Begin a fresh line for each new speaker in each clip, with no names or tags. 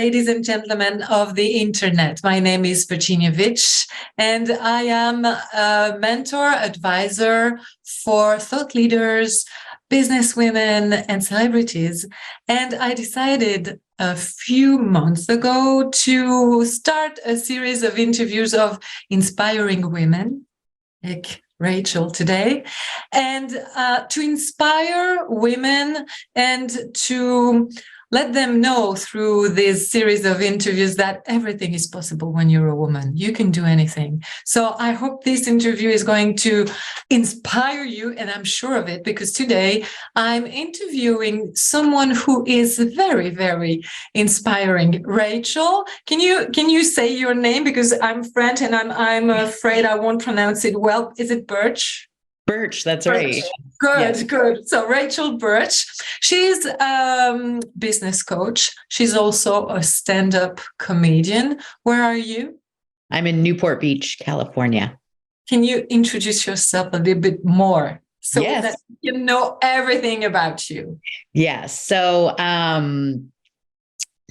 ladies and gentlemen of the internet. My name is Virginie Vitcz, and I am a mentor, advisor for thought leaders, business women, and celebrities. And I decided a few months ago to start a series of interviews of inspiring women, like Rachel today, and to inspire women and to let them know through this series of interviews that everything is possible when you're a woman. You can do anything. So I hope this interview is going to inspire you, and I'm sure of it, because today I'm interviewing someone who is very, very inspiring. Rachel, can you say your name, because I'm French and I'm afraid I won't pronounce it well. Is it Burch?
Burch, that's right.
Good,
yes.
Good. So Rachel Burch, she's a business coach. She's also a stand-up comedian. Where are you?
I'm in Newport Beach, California.
Can you introduce yourself a little bit more so that you know everything about you?
Yes. So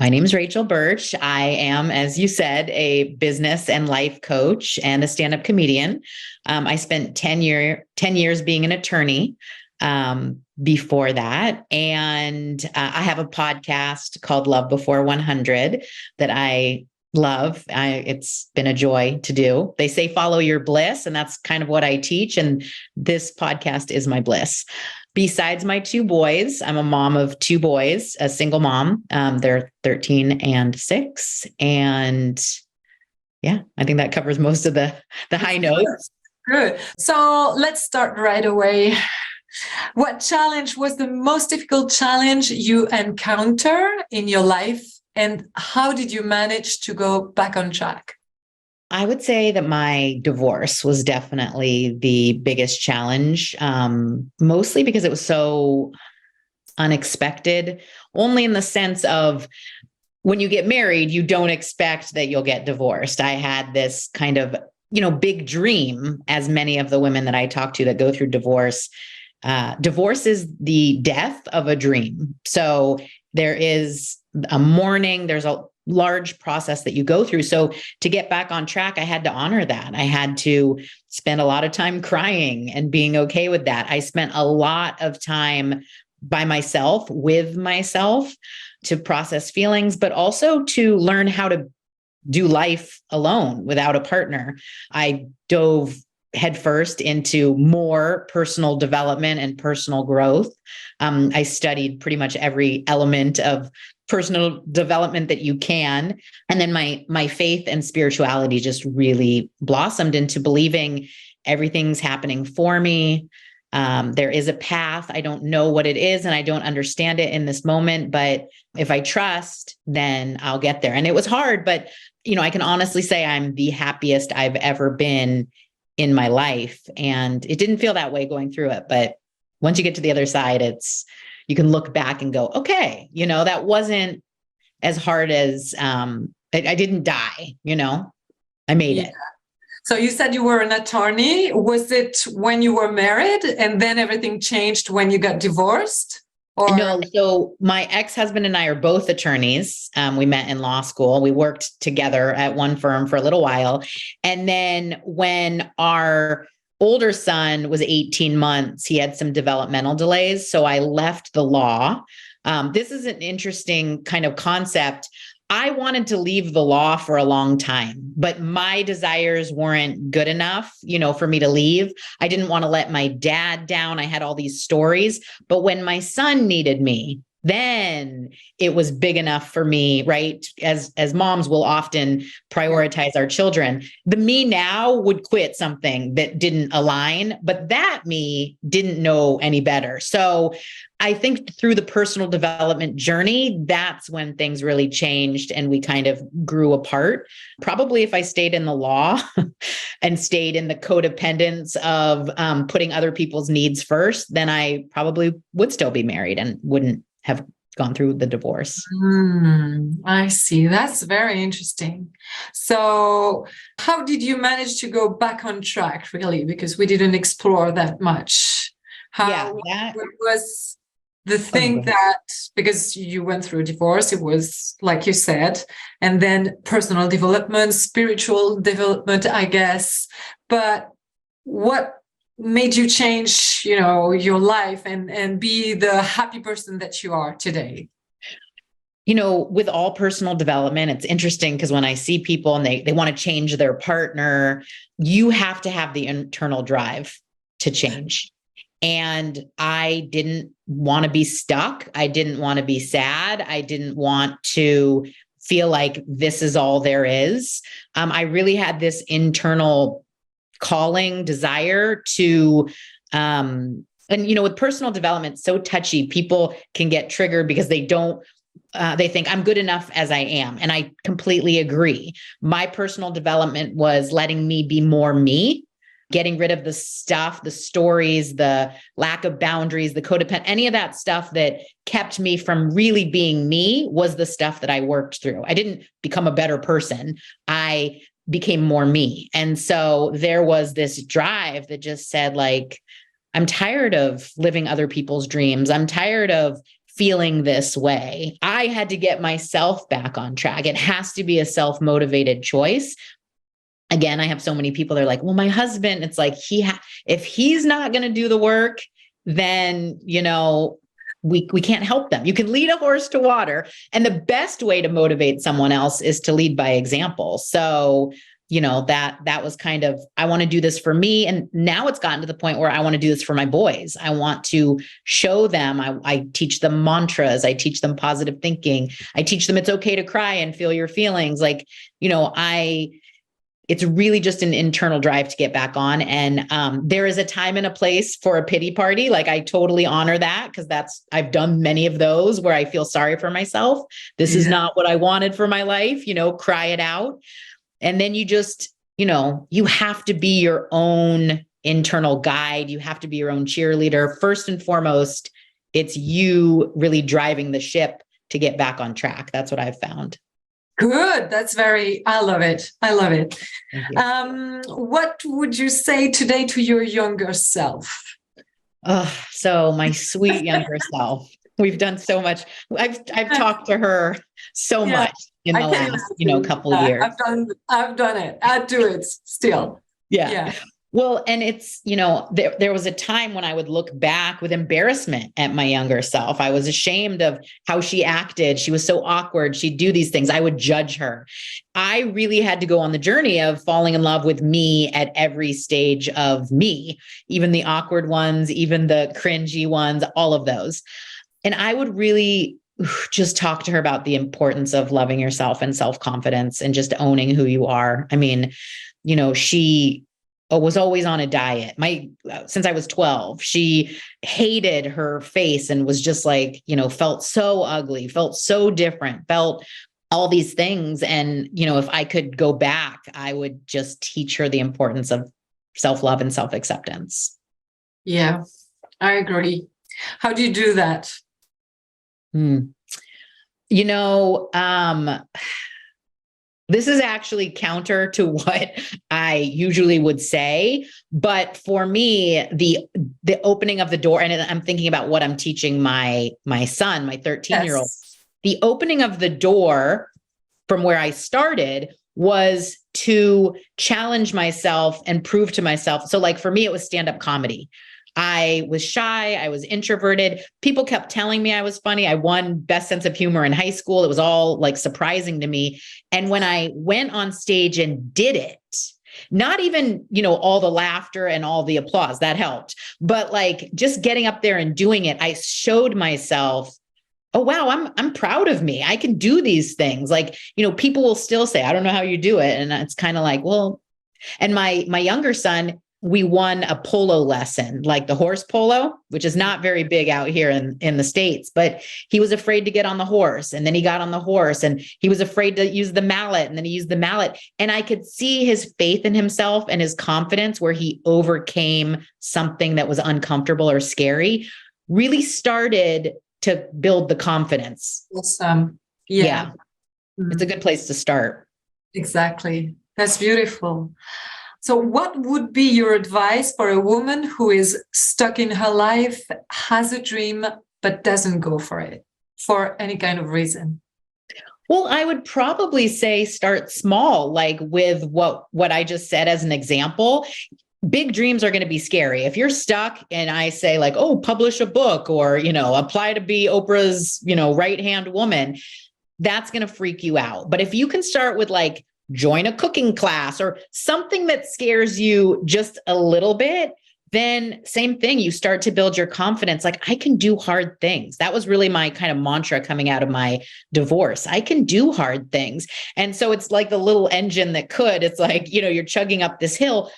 my name is Rachel Burch. I am, as you said, a business and life coach and a stand-up comedian. I spent 10 years being an attorney before that. And I have a podcast called Love Before 100 that I love. It's been a joy to do. They say, follow your bliss. And that's kind of what I teach. And this podcast is my bliss. Besides my two boys, I'm a mom of two boys, a single mom. They're 13 and 6. And yeah, I think that covers most of the high notes.
Good. So let's start right away. What challenge was the most difficult challenge you encounter in your life? And how did you manage to go back on track?
I would say that my divorce was definitely the biggest challenge, mostly because it was so unexpected, only in the sense of when you get married, you don't expect that you'll get divorced. I had this kind of, big dream, as many of the women that I talk to that go through divorce. Divorce is the death of a dream. So there is a mourning, there's a large process that you go through. So to get back on track, I had to honor that. I had to spend a lot of time crying and being okay with that. I spent a lot of time by myself, with myself, to process feelings, but also to learn how to do life alone without a partner. I dove headfirst into more personal development and personal growth. I studied pretty much every element of personal development that you can. And then my faith and spirituality just really blossomed into believing everything's happening for me. There is a path. I don't know what it is, and I don't understand it in this moment, but if I trust, then I'll get there. And it was hard, but I can honestly say I'm the happiest I've ever been in my life. And it didn't feel that way going through it. But once you get to the other side, you can look back and go, okay, that wasn't as hard as, I didn't die, I made it.
So you said you were an attorney. Was it when you were married and then everything changed when you got divorced? Or?
No, so my ex-husband and I are both attorneys. We met in law school. We worked together at one firm for a little while. And then when our older son was 18 months, he had some developmental delays. So I left the law. This is an interesting kind of concept. I wanted to leave the law for a long time, but my desires weren't good enough, for me to leave. I didn't want to let my dad down. I had all these stories, but when my son needed me, then it was big enough for me, right? As moms will often prioritize our children. The me now would quit something that didn't align, but that me didn't know any better. So I think through the personal development journey, that's when things really changed and we kind of grew apart. Probably if I stayed in the law and stayed in the codependence of putting other people's needs first, then I probably would still be married and wouldn't have gone through the divorce.
I see. That's very interesting. So how did you manage to go back on track, really? Because we didn't explore that much. How it was the thing
Okay.
that, because you went through a divorce, it was like you said, and then personal development, spiritual development, I guess. But what made you change, your life and be the happy person that you are today?
With all personal development, it's interesting because when I see people and they want to change their partner, you have to have the internal drive to change. And I didn't want to be stuck. I didn't want to be sad. I didn't want to feel like this is all there is. I really had this internal calling, desire to, and with personal development, so touchy, people can get triggered because they think I'm good enough as I am. And I completely agree. My personal development was letting me be more me, getting rid of the stuff, the stories, the lack of boundaries, the codependent, any of that stuff that kept me from really being me was the stuff that I worked through. I didn't become a better person. I became more me. And so there was this drive that just said, like, I'm tired of living other people's dreams. I'm tired of feeling this way. I had to get myself back on track. It has to be a self-motivated choice. Again, I have so many people, they're like, well, my husband, it's like, if he's not going to do the work, then, we can't help them. You can lead a horse to water. And the best way to motivate someone else is to lead by example. So, that was kind of, I want to do this for me. And now it's gotten to the point where I want to do this for my boys. I want to show them, I teach them mantras. I teach them positive thinking. I teach them it's okay to cry and feel your feelings. Like, it's really just an internal drive to get back on. And there is a time and a place for a pity party. Like, I totally honor that because I've done many of those where I feel sorry for myself. This is not what I wanted for my life, cry it out. And then you just, you have to be your own internal guide. You have to be your own cheerleader. First and foremost, it's you really driving the ship to get back on track. That's what I've found.
Good. I love it. I love it. What would you say today to your younger self?
So my sweet younger self, we've done so much. I've talked to her so much in the last, couple of years.
I've done it. I do it still.
Yeah. Well, and it's, there was a time when I would look back with embarrassment at my younger self. I was ashamed of how she acted. She was so awkward. She'd do these things. I would judge her. I really had to go on the journey of falling in love with me at every stage of me, even the awkward ones, even the cringy ones, all of those. And I would really just talk to her about the importance of loving yourself and self-confidence and just owning who you are. I mean, she was always on a diet. Since I was 12, she hated her face and was just like, felt so ugly, felt so different, felt all these things. And, if I could go back, I would just teach her the importance of self-love and self-acceptance.
Yeah, I agree. How do you do that?
This is actually counter to what I usually would say, but for me, the opening of the door, and I'm thinking about what I'm teaching my son, my 13-year-old, the opening of the door from where I started was to challenge myself and prove to myself. So like for me, it was stand-up comedy. I was shy. I was introverted. People kept telling me I was funny. I won best sense of humor in high school. It was all like surprising to me. And when I went on stage and did it, not even, all the laughter and all the applause that helped, but like just getting up there and doing it, I showed myself, oh, wow, I'm proud of me. I can do these things. Like, people will still say, I don't know how you do it. And it's kind of like, well, and my younger son, we won a polo lesson, like the horse polo, which is not very big out here in the States, but he was afraid to get on the horse. And then he got on the horse and he was afraid to use the mallet. And then he used the mallet. And I could see his faith in himself and his confidence where he overcame something that was uncomfortable or scary, really started to build the confidence.
Awesome. Yeah.
It's a good place to start.
Exactly. That's beautiful. So what would be your advice for a woman who is stuck in her life, has a dream, but doesn't go for it for any kind of reason?
Well, I would probably say start small, like with what I just said as an example. Big dreams are going to be scary. If you're stuck and I say like, oh, publish a book or, apply to be Oprah's, right-hand woman, that's going to freak you out. But if you can start with like, join a cooking class or something that scares you just a little bit, then same thing, you start to build your confidence. Like, I can do hard things. That was really my kind of mantra coming out of my divorce. I can do hard things. And so it's like the little engine that could, it's like, you're chugging up this hill.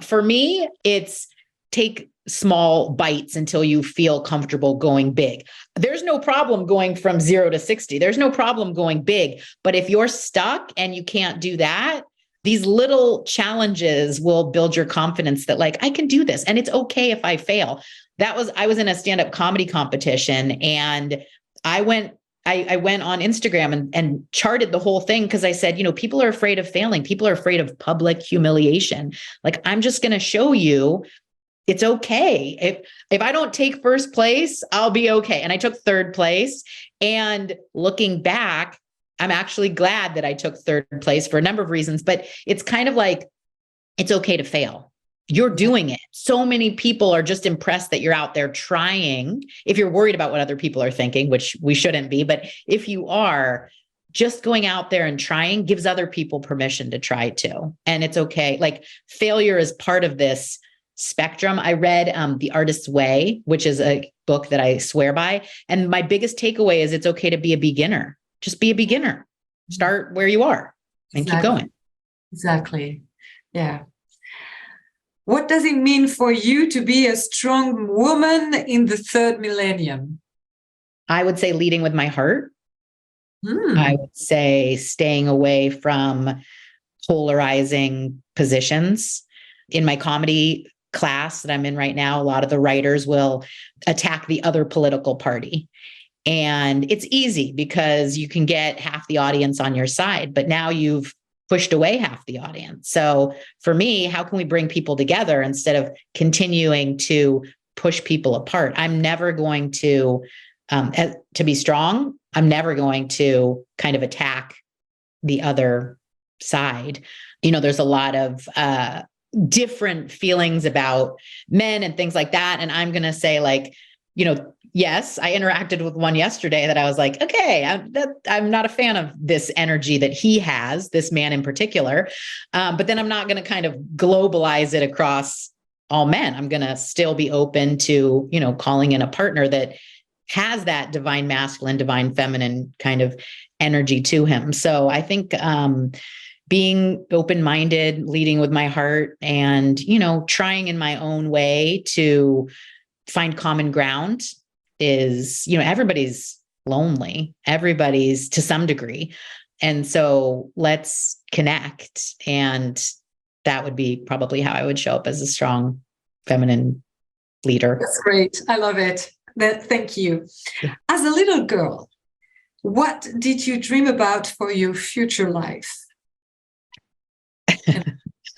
For me, it's take small bites until you feel comfortable going big. There's no problem going from 0 to 60. There's no problem going big. But if you're stuck and you can't do that, these little challenges will build your confidence that like, I can do this and it's okay if I fail. I was in a stand-up comedy competition and I went on Instagram and charted the whole thing because I said, people are afraid of failing. People are afraid of public humiliation. Like, I'm just going to show you it's okay. If I don't take first place, I'll be okay. And I took third place. And looking back, I'm actually glad that I took third place for a number of reasons, but it's kind of like, it's okay to fail. You're doing it. So many people are just impressed that you're out there trying. If you're worried about what other people are thinking, which we shouldn't be, but if you are, just going out there and trying gives other people permission to try too. And it's okay. Like, failure is part of this spectrum. I read The Artist's Way, which is a book that I swear by. And my biggest takeaway is it's okay to be a beginner. Just be a beginner. Start where you are and keep going.
Exactly. Yeah. What does it mean for you to be a strong woman in the third millennium?
I would say leading with my heart. I would say staying away from polarizing positions. In my comedy class that I'm in right now, a lot of the writers will attack the other political party. And it's easy because you can get half the audience on your side, but now you've pushed away half the audience. So for me, how can we bring people together instead of continuing to push people apart? I'm never going to be strong. I'm never going to kind of attack the other side. There's a lot of different feelings about men and things like that. And I'm going to say like, yes, I interacted with one yesterday that I was like, okay, I'm not a fan of this energy that he has, this man in particular. But then I'm not going to kind of globalize it across all men. I'm going to still be open to, calling in a partner that has that divine masculine, divine feminine kind of energy to him. So I think being open-minded, leading with my heart, and, trying in my own way to find common ground is, everybody's lonely. Everybody's to some degree. And so let's connect. And that would be probably how I would show up as a strong feminine leader.
That's great. I love it. Thank you. As a little girl, what did you dream about for your future life?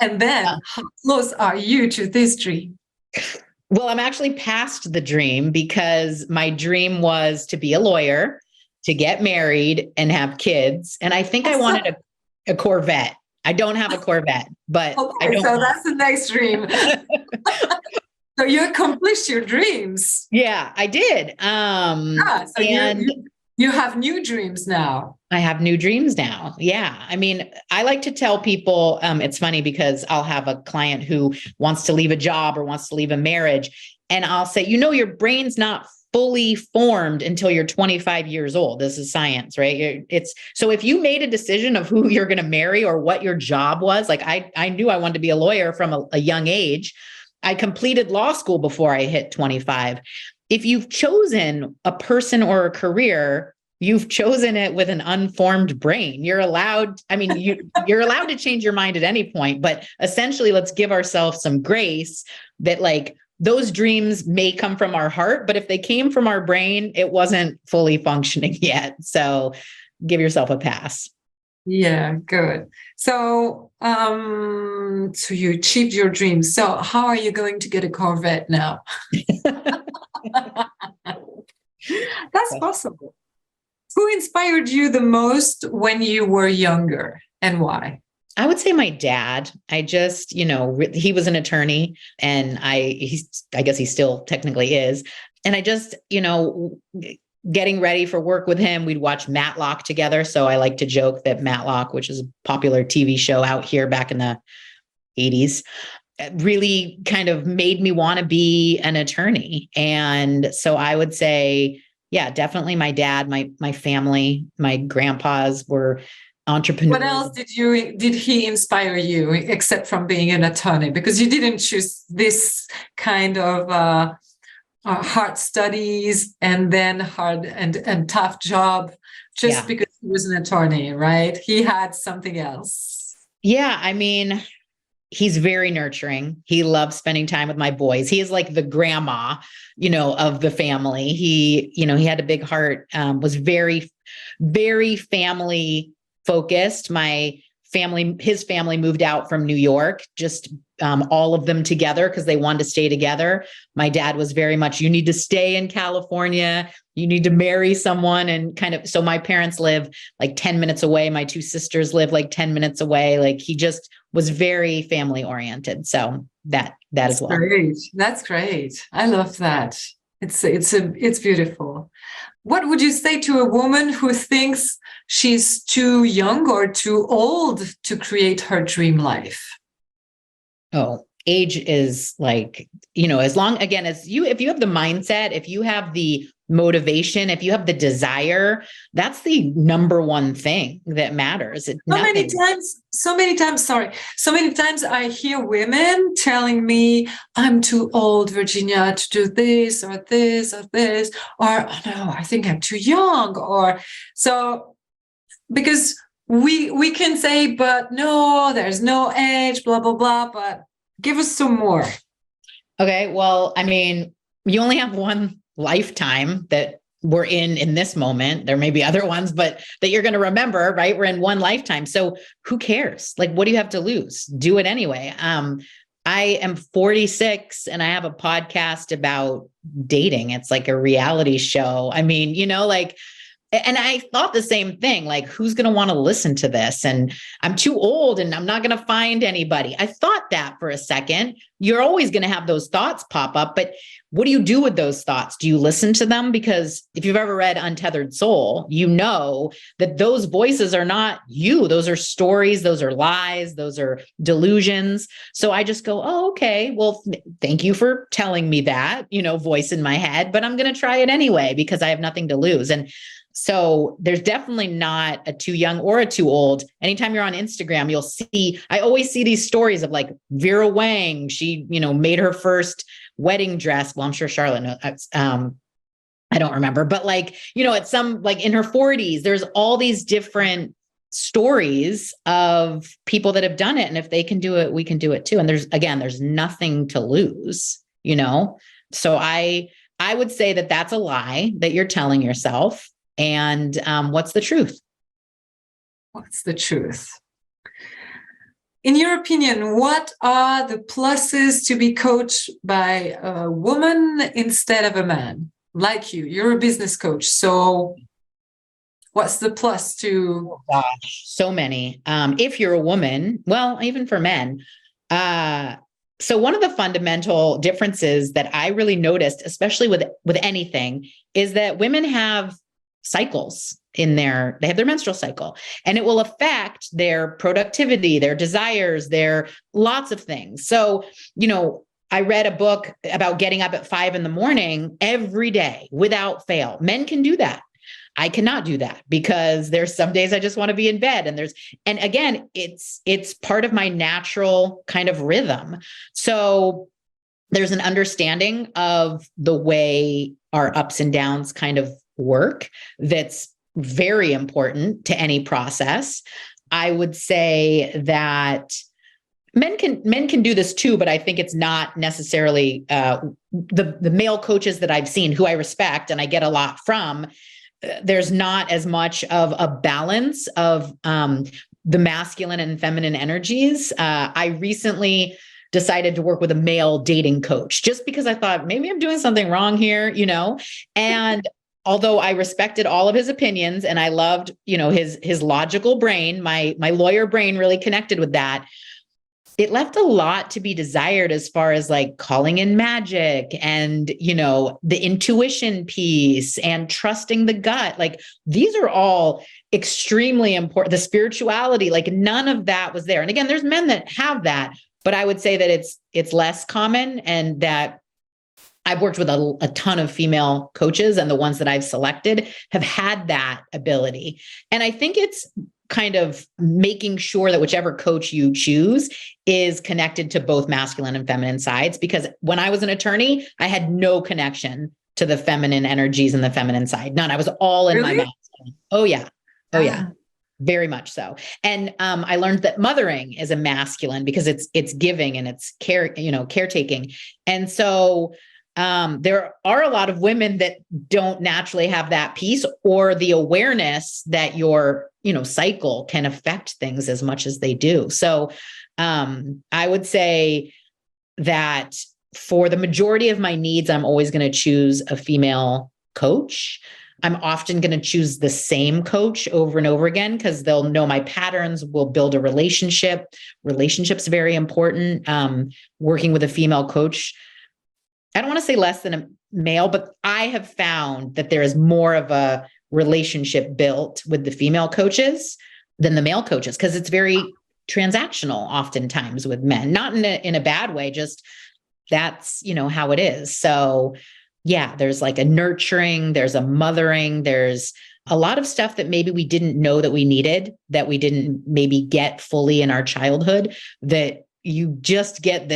And then how close are you to this dream?
Well, I'm actually past the dream because my dream was to be a lawyer, to get married and have kids. And I think I wanted a Corvette. I don't have a Corvette, but
okay, so that's the next dream. So you accomplished your dreams.
Yeah, I did.
So you have new dreams now.
I have new dreams now. Yeah. I mean, I like to tell people, it's funny because I'll have a client who wants to leave a job or wants to leave a marriage. And I'll say, your brain's not fully formed until you're 25 years old. This is science, right? So if you made a decision of who you're going to marry or what your job was, like I knew I wanted to be a lawyer from a young age. I completed law school before I hit 25. If you've chosen a person or a career, you've chosen it with an unformed brain. You're allowed to change your mind at any point, but essentially let's give ourselves some grace that like those dreams may come from our heart, but if they came from our brain, it wasn't fully functioning yet. So give yourself a pass.
Yeah, good. So, so you achieved your dreams. So how are you going to get a Corvette now? That's possible. Who inspired you the most when you were younger and why?
I would say my dad. I just, he was an attorney, and I guess he still technically is. And I just, getting ready for work with him, we'd watch Matlock together. So I like to joke that Matlock, which is a popular TV show out here back in the 80s, really kind of made me want to be an attorney. And so I would say, yeah, definitely my dad, my family, my grandpas were entrepreneurs.
What else did he inspire you except from being an attorney? Because you didn't choose this kind of hard studies and then hard and tough job just because he was an attorney, right? He had something else.
Yeah, I mean, he's very nurturing. He loves spending time with my boys. He is like the grandma, of the family. He had a big heart, was very, very family focused. His family moved out from New York, just all of them together because they wanted to stay together. My dad was very much, you need to stay in California. You need to marry someone, and so my parents live like 10 minutes away. My two sisters live like 10 minutes away. Like he just was very family oriented. So that as well.
Great. That's great. I love that. It's beautiful. What would you say to a woman who thinks she's too young or too old to create her dream life?
Oh, age is like, as long, again, if you have the mindset, if you have the motivation, if you have the desire, that's the number one thing that matters. So many times I hear women telling me, I'm too old, Virginia, to do this or this or this, or oh, no, I think I'm too young, or so, because we can say, but no, there's no age, blah, blah, blah, but give us some more. Okay. Well, I mean, you only have one lifetime that we're in this moment. There may be other ones, but that you're going to remember, right? We're in one lifetime. So who cares? Like, what do you have to lose? Do it anyway. I am 46 and I have a podcast about dating. It's like a reality show. I mean, and I thought the same thing, like, who's going to want to listen to this? And I'm too old and I'm not going to find anybody. I thought that for a second. You're always going to have those thoughts pop up, but what do you do with those thoughts? Do you listen to them? Because if you've ever read Untethered Soul, you know that those voices are not you. Those are stories. Those are lies. Those are delusions. So I just go, oh, okay, well, thank you for telling me that, voice in my head, but I'm going to try it anyway because I have nothing to lose. And so there's definitely not a too young or a too old. Anytime you're on Instagram, you'll see, I always see these stories of like Vera Wang. She, made her first wedding dress. Well, I'm sure Charlotte knows. I don't remember, but at some, like in her 40s, there's all these different stories of people that have done it. And if they can do it, we can do it too. And there's nothing to lose, So I would say that that's a lie that you're telling yourself. And what's the truth? What's the truth? In your opinion, what are the pluses to be coached by a woman instead of a man? Like you're a business coach. So what's the plus to? Oh, gosh, so many. If you're a woman, well, even for men. So one of the fundamental differences that I really noticed, especially with anything, is that women have cycles they have their menstrual cycle, and it will affect their productivity, their desires, their lots of things. So, I read a book about getting up at 5 a.m. every day without fail. Men can do that. I cannot do that because there's some days I just want to be in bed, and again, it's part of my natural kind of rhythm. So there's an understanding of the way our ups and downs kind of work that's very important to any process. I would say that men can do this too, but I think it's not necessarily the male coaches that I've seen, who I respect and I get a lot from. There's not as much of a balance of the masculine and feminine energies. I recently decided to work with a male dating coach just because I thought maybe I'm doing something wrong here, and although I respected all of his opinions and I loved, his logical brain, my lawyer brain really connected with that. It left a lot to be desired as far as like calling in magic and, the intuition piece and trusting the gut. Like these are all extremely important. The spirituality, like none of that was there. And again, there's men that have that, but I would say that it's less common, and that I've worked with a ton of female coaches, and the ones that I've selected have had that ability. And I think it's kind of making sure that whichever coach you choose is connected to both masculine and feminine sides. Because when I was an attorney, I had no connection to the feminine energies and the feminine side. None. I was all in my masculine. Oh yeah. Oh yeah. Very much so. And I learned that mothering is a masculine because it's giving and it's caretaking. And so there are a lot of women that don't naturally have that piece or the awareness that your, cycle can affect things as much as they do. So I would say that for the majority of my needs, I'm always going to choose a female coach. I'm often going to choose the same coach over and over again because they'll know my patterns, will build a relationship. Relationship's very important. Working with a female coach, I don't want to say less than a male, but I have found that there is more of a relationship built with the female coaches than the male coaches, because it's very transactional oftentimes with men, not in a bad way, just that's, how it is. So yeah, there's like a nurturing, there's a mothering, there's a lot of stuff that maybe we didn't know that we needed, that we didn't maybe get fully in our childhood, that you just get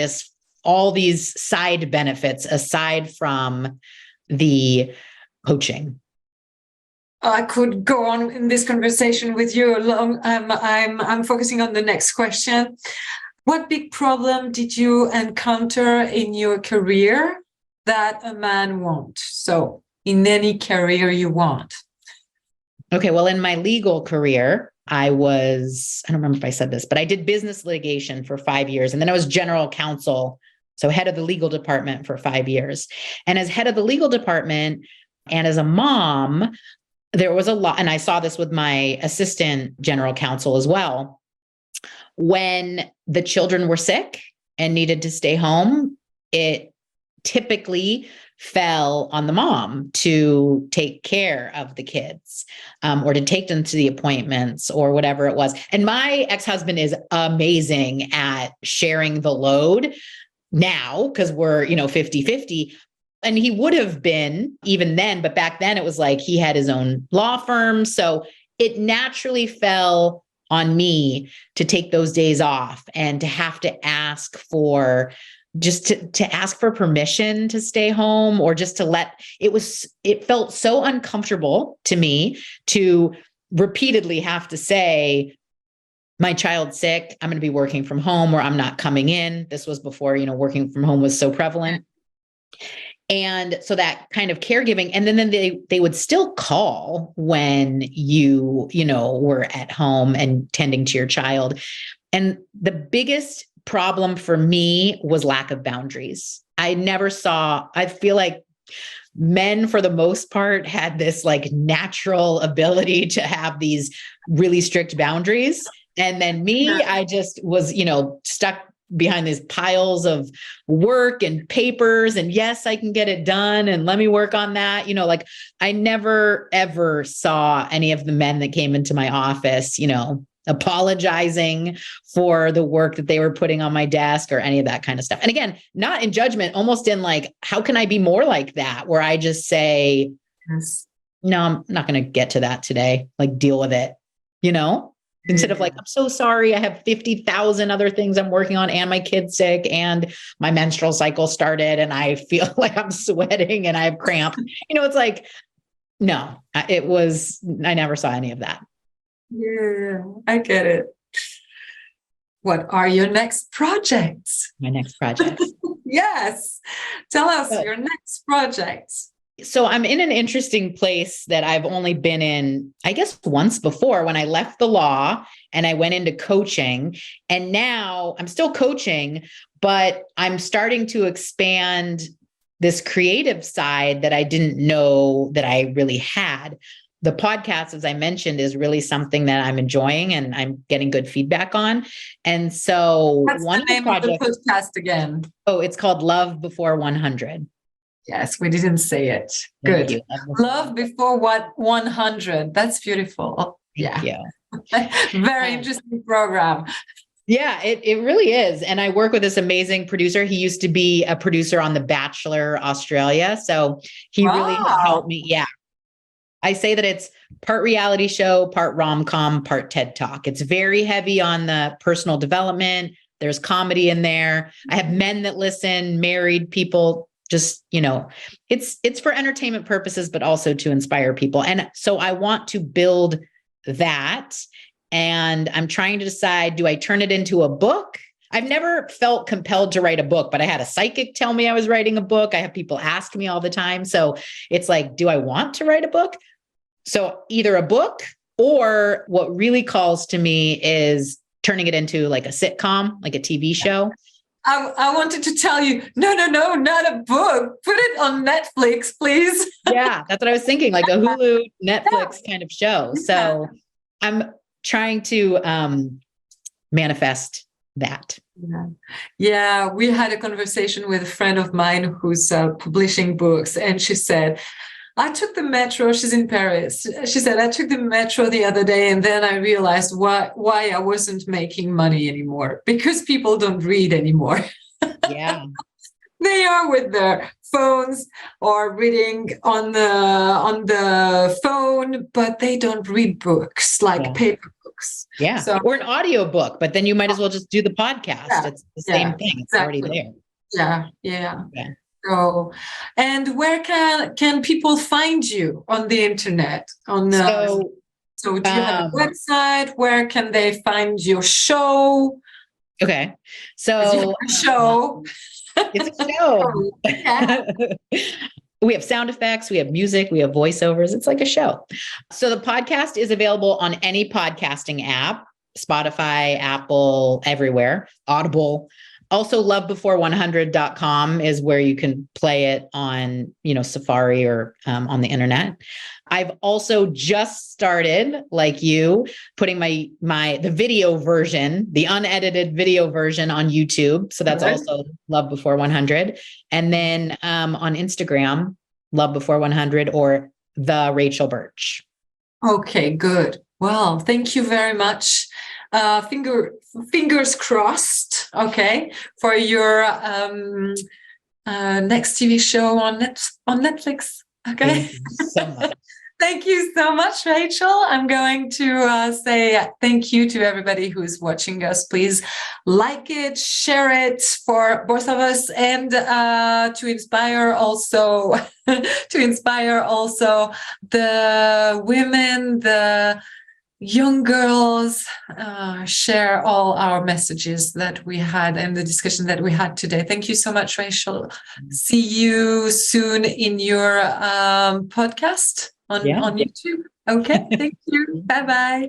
all these side benefits aside from the coaching.
I could go on in this conversation with you long. I'm focusing on the next question. What big problem did you encounter in your career that a man won't? So in any career you want.
Okay. Well, in my legal career, I don't remember if I said this, but I did business litigation for 5 years. And then I was general counsel, so head of the legal department for 5 years. And as head of the legal department and as a mom, there was a lot, and I saw this with my assistant general counsel as well. When the children were sick and needed to stay home, it typically fell on the mom to take care of the kids, or to take them to the appointments or whatever it was. And my ex-husband is amazing at sharing the load now because we're, 50-50. And he would have been even then, but back then it was like he had his own law firm. So it naturally fell on me to take those days off and to have to ask for to ask for permission to stay home, or just to it felt so uncomfortable to me to repeatedly have to say, my child's sick, I'm going to be working from home, or I'm not coming in. This was before, working from home was so prevalent. And so that kind of caregiving, and then they would still call when you were at home and tending to your child. And the biggest problem for me was lack of boundaries. I feel like men for the most part had this like natural ability to have these really strict boundaries. And then me, I just was, stuck behind these piles of work and papers, and yes, I can get it done, and let me work on that. I never, ever saw any of the men that came into my office, apologizing for the work that they were putting on my desk or any of that kind of stuff. And again, not in judgment, almost in like, how can I be more like that? Where I just say, yes, no, I'm not going to get to that today. Like, deal with it, Instead of like, I'm so sorry, I have 50,000 other things I'm working on, and my kid's sick, and my menstrual cycle started, and I feel like I'm sweating and I have cramp. It's like, no, I never saw any of that.
Yeah, I get it. What are your next projects?
My next projects.
Yes. Tell us your next projects.
So I'm in an interesting place that I've only been in, I guess, once before, when I left the law and I went into coaching. And now I'm still coaching, but I'm starting to expand this creative side that I didn't know that I really had. The podcast, as I mentioned, is really something that I'm enjoying and I'm getting good feedback on. And so
What's
one
the
of the
name of the
projects,
podcast again?
oh, it's called Love Before 100.
Yes, we didn't say it.
Thank
Good.
you.
Love before what 100. That's beautiful.
Thank you.
Very interesting program.
Yeah, it really is. And I work with this amazing producer. He used to be a producer on The Bachelor Australia. So he really helped me. Yeah. I say that it's part reality show, part rom-com, part TED Talk. It's very heavy on the personal development. There's comedy in there. I have men that listen, married people, just, it's for entertainment purposes, but also to inspire people. And so I want to build that. And I'm trying to decide, do I turn it into a book? I've never felt compelled to write a book, but I had a psychic tell me I was writing a book. I have people ask me all the time. So it's like, do I want to write a book? So either a book, or what really calls to me is turning it into like a sitcom, like a TV show.
I wanted to tell you, no, not a book. Put it on Netflix, please.
Yeah, that's what I was thinking, like a Hulu, Netflix kind of show. So I'm trying to manifest that.
Yeah, we had a conversation with a friend of mine who's publishing books, and she said, I took the metro. She's in Paris. She said, I took the metro the other day, and then I realized why I wasn't making money anymore, because people don't read anymore.
Yeah.
They are with their phones or reading on the phone, but they don't read books like paper books.
Yeah. So, or an audio book, but then you might as well just do the podcast. Yeah, it's the same thing. It's already there.
Yeah. So, and where can people find you on the internet? So do you have a website? Where can they find your show?
Okay. So
show.
It's a show. We have sound effects, we have music, we have voiceovers. It's like a show. So the podcast is available on any podcasting app, Spotify, Apple, everywhere, Audible. Also, lovebefore100.com is where you can play it on, Safari or on the internet. I've also just started, like you, putting the video version, the unedited video version on YouTube. So that's also Love Before 100. And then on Instagram, Love Before 100 or the Rachel Burch. Okay,
good. Well, thank you very much. Fingers crossed, for your next TV show on Netflix. Okay.
Thank you so much.
Thank you so much, Rachel. I'm going to say thank you to everybody who's watching us. Please like it, share it for both of us, and to inspire also the women, the young girls, share all our messages that we had and the discussion that we had today. Thank you so much, Rachel. See you soon in your podcast on YouTube. Okay, thank you. Bye-bye.